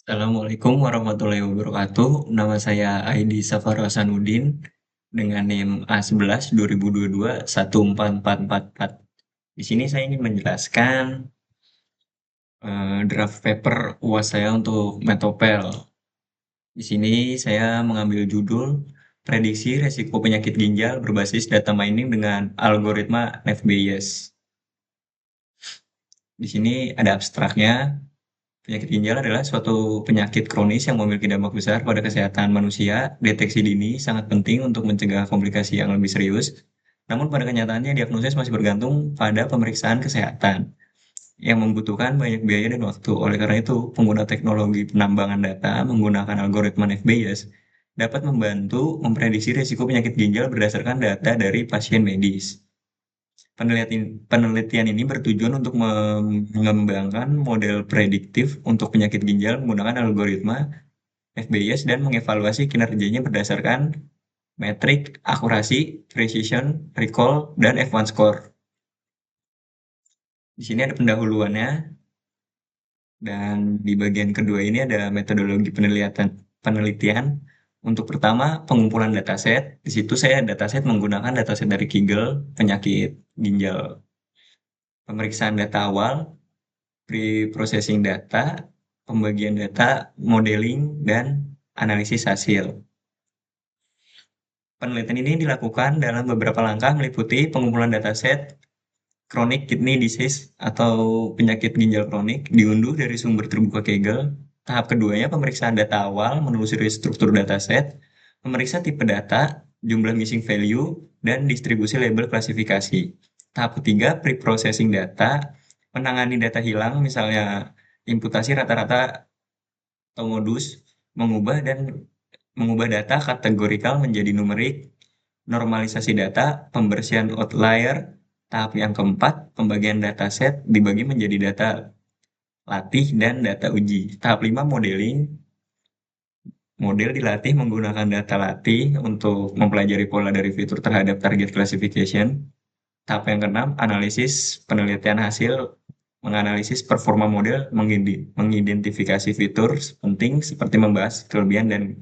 Assalamualaikum warahmatullahi wabarakatuh. Nama saya Aidi Safar Hasanuddin dengan NIM A11 2022 14444. Di sini saya ingin menjelaskan draft paper UAS saya untuk Metopel. Di sini saya mengambil judul Prediksi Resiko Penyakit Ginjal Berbasis Data Mining dengan Algoritma NavBayes. Di sini ada abstraknya. Penyakit ginjal adalah suatu penyakit kronis yang memiliki dampak besar pada kesehatan manusia. Deteksi dini sangat penting untuk mencegah komplikasi yang lebih serius. Namun pada kenyataannya diagnosis masih bergantung pada pemeriksaan kesehatan yang membutuhkan banyak biaya dan waktu. Oleh karena itu, pengguna teknologi penambangan data menggunakan algoritma NavBayes dapat membantu memprediksi risiko penyakit ginjal berdasarkan data dari pasien medis. Penelitian ini bertujuan untuk mengembangkan model prediktif untuk penyakit ginjal menggunakan algoritma FBS dan mengevaluasi kinerjanya berdasarkan metrik akurasi, precision, recall, dan F1 score. Di sini ada pendahuluannya, dan di bagian kedua ini ada metodologi penelitian. Untuk pertama, pengumpulan dataset. Di situ saya dataset menggunakan dataset dari Kegel, penyakit ginjal. Pemeriksaan data awal, pre-processing data, pembagian data, modeling, dan analisis hasil. Penelitian ini dilakukan dalam beberapa langkah meliputi pengumpulan dataset chronic kidney disease atau penyakit ginjal kronik diunduh dari sumber terbuka Kegel. Tahap keduanya pemeriksaan data awal menelusuri struktur dataset, memeriksa tipe data, jumlah missing value, dan distribusi label klasifikasi. Tahap ketiga pre-processing data, menangani data hilang misalnya imputasi rata-rata atau modus, mengubah data kategorikal menjadi numerik, normalisasi data, pembersihan outlier. Tahap yang keempat, pembagian dataset dibagi menjadi data latih dan data uji. Tahap 5, modeling. Model dilatih menggunakan data latih untuk mempelajari pola dari fitur terhadap target classification. Tahap yang keenam, analisis penelitian hasil, menganalisis performa model, mengidentifikasi fitur penting seperti membahas kelebihan dan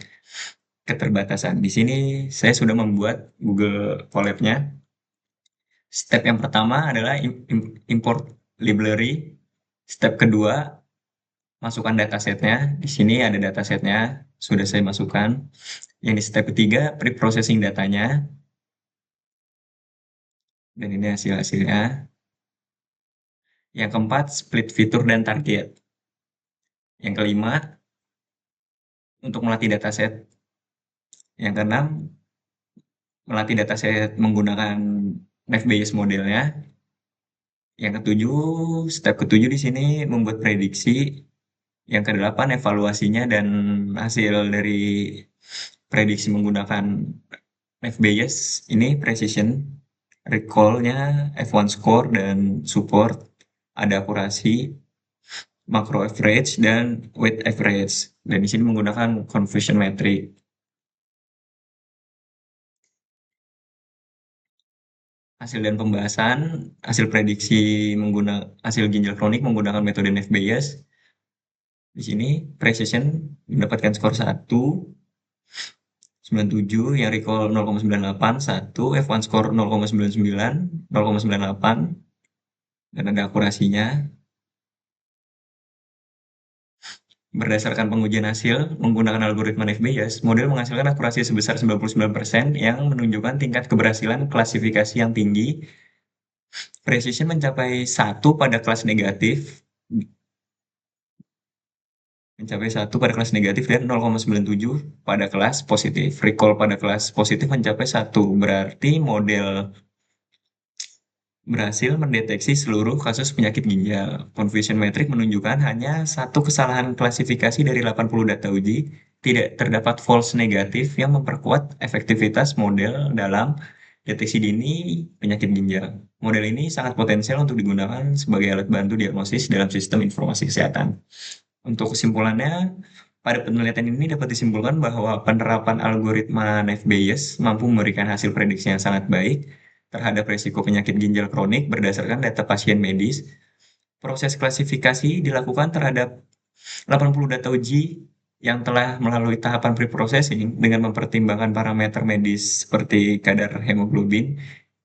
keterbatasan. Di sini saya sudah membuat Google Colab-nya. Step yang pertama adalah import library. Step kedua, masukkan datasetnya. Di sini ada datasetnya, sudah saya masukkan. Yang di step ketiga, pre-processing datanya. Dan ini hasil-hasilnya. Yang keempat, split fitur dan target. Yang kelima, untuk melatih dataset. Yang keenam, melatih dataset menggunakan NavBayes modelnya. Yang ketujuh, step ketujuh di sini membuat prediksi. Yang kedelapan, evaluasinya dan hasil dari prediksi menggunakan FBS ini precision, recall-nya, F1 score, dan support. Ada akurasi, macro average, dan weight average. Dan di sini menggunakan conversion metric. Hasil dan pembahasan, hasil prediksi hasil ginjal kronik menggunakan metode NavBayes. Di sini precision mendapatkan skor 1,97, yang recall 0,98, 1, F1 score 0,99, 0,98, dan ada akurasinya. Berdasarkan pengujian hasil menggunakan algoritma NavBayes, model menghasilkan akurasi sebesar 99% yang menunjukkan tingkat keberhasilan klasifikasi yang tinggi. Precision mencapai 1 pada kelas negatif, dan 0,97 pada kelas positif. Recall pada kelas positif mencapai 1, berarti model berhasil mendeteksi seluruh kasus penyakit ginjal. Confusion metric menunjukkan hanya satu kesalahan klasifikasi dari 80 data uji. Tidak terdapat false negatif yang memperkuat efektivitas model dalam deteksi dini penyakit ginjal. Model ini sangat potensial untuk digunakan sebagai alat bantu diagnosis dalam sistem informasi kesehatan. Untuk kesimpulannya, pada penelitian ini dapat disimpulkan bahwa penerapan algoritma NavBayes mampu memberikan hasil prediksi yang sangat baik terhadap risiko penyakit ginjal kronik berdasarkan data pasien medis. Proses klasifikasi dilakukan terhadap 80 data uji yang telah melalui tahapan pre-processing dengan mempertimbangkan parameter medis seperti kadar hemoglobin,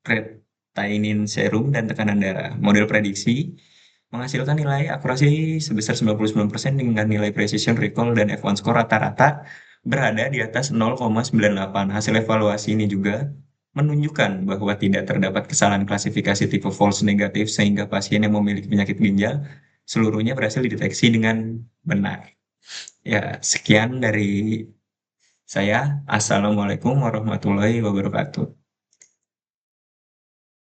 creatinine serum, dan tekanan darah. Model prediksi menghasilkan nilai akurasi sebesar 99% dengan nilai precision recall dan F1 score rata-rata berada di atas 0,98. Hasil evaluasi ini juga menunjukkan bahwa tidak terdapat kesalahan klasifikasi tipe false negatif sehingga pasien yang memiliki penyakit ginjal seluruhnya berhasil dideteksi dengan benar. Ya, sekian dari saya. Assalamualaikum warahmatullahi wabarakatuh.